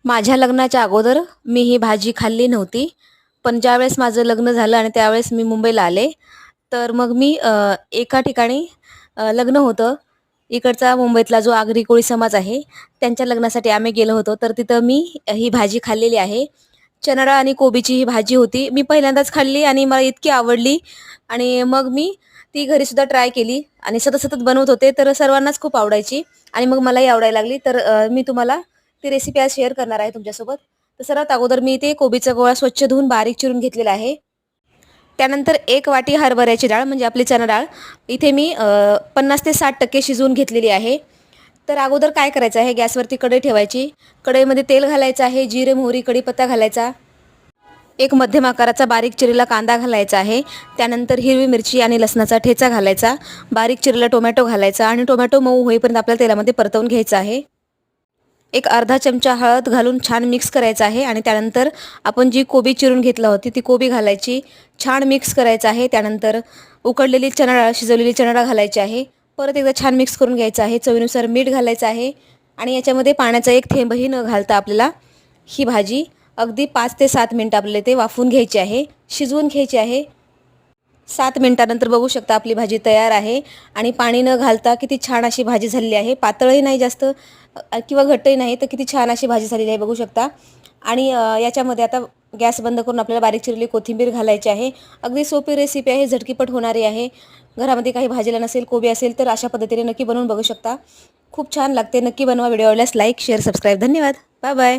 माझ्या लग्नाच्या अगोदर मी ही भाजी खाल्ली नव्हती. पण ज्यावेळेस माझं लग्न झालं आणि त्यावेळेस मी मुंबईला आले, तर मग मी एका ठिकाणी लग्न होतं. इकडचा मुंबईतला जो आगरी कोळी समाज आहे, त्यांच्या लग्नासाठी आम्ही गेलो होतो. तर तिथं मी ही भाजी खाल्लेली आहे. चणा डाळ आणि कोबीची ही भाजी होती. मी पहिल्यांदाच खाल्ली आणि मला इतकी आवडली आणि मग मी ती घरीसुद्धा ट्राय केली आणि सतत-सतत बनवत होते, तर सर्वांनाच खूप आवडायची आणि मग मलाही आवडायला लागली. तर मी तुम्हाला ती रेसिपी आज शेअर करणार आहे तुमच्यासोबत. तर सर्वात अगोदर मी ते कोबीचा गोळा स्वच्छ धुवून बारीक चिरून घेतलेला आहे. त्यानंतर 1 वाटी हरभऱ्याची डाळ म्हणजे आपली चणा डाळ इथे मी 50 ते 60% शिजवून घेतलेली आहे. तर अगोदर काय करायचं आहे, गॅसवरती कढई ठेवायची. कढईमध्ये तेल घालायचं आहे, जिरे, मोहरी, कढीपत्ता घालायचा. एक मध्यम आकाराचा बारीक चिरलेला कांदा घालायचा आहे. त्यानंतर हिरवी मिरची आणि लसणाचा ठेचा घालायचा. बारीक चिरलेला टोमॅटो घालायचा आणि टोमॅटो मऊ होईपर्यंत आपल्याला तेलामध्ये परतवून घ्यायचं आहे. एक अर्धा चमचा हळद घालून छान मिक्स करायचं आहे आणि त्यानंतर आपण जी कोबी चिरून घेतली होती ती कोबी घालायची. छान मिक्स करायचं आहे. त्यानंतर उकडलेली चणा डाळ, शिजवलेली चणा डाळ घालायची आहे. परत एकदा छान मिक्स करून घ्यायचं आहे. चवीनुसार मीठ घालायचं आहे आणि याच्यामध्ये पाण्याचा एक थेंबही न घालता आपल्याला ही भाजी अगदी 5 ते 7 मिनिटं आपल्याला ते वाफवून घ्यायची आहे, शिजवून घ्यायची आहे. 7 मिनिटानंतर बघू शकता आपली भाजी तयार आहे आणि पाणी न घालता किती छान अशी भाजी झालेली आहे. पातळही नाही जास्त किंवा घट्टही नाही, तर किती छान अशी भाजी झालेली आहे बघू शकता. आणि याच्यामध्ये आता गॅस बंद करून आपल्याला बारीक चिरलेली कोथिंबीर घालायची आहे. अगदी सोपी रेसिपी आहे, झटकीपट होणारी आहे. घरामध्ये काही भाजीला नसेल, कोबी असेल तर अशा पद्धतीने नक्की बनवून बघू शकता. खूप छान लागते. नक्की बनवा. व्हिडिओ आवडल्यास लाईक, शेअर, सबस्क्राईब. धन्यवाद. Bye bye.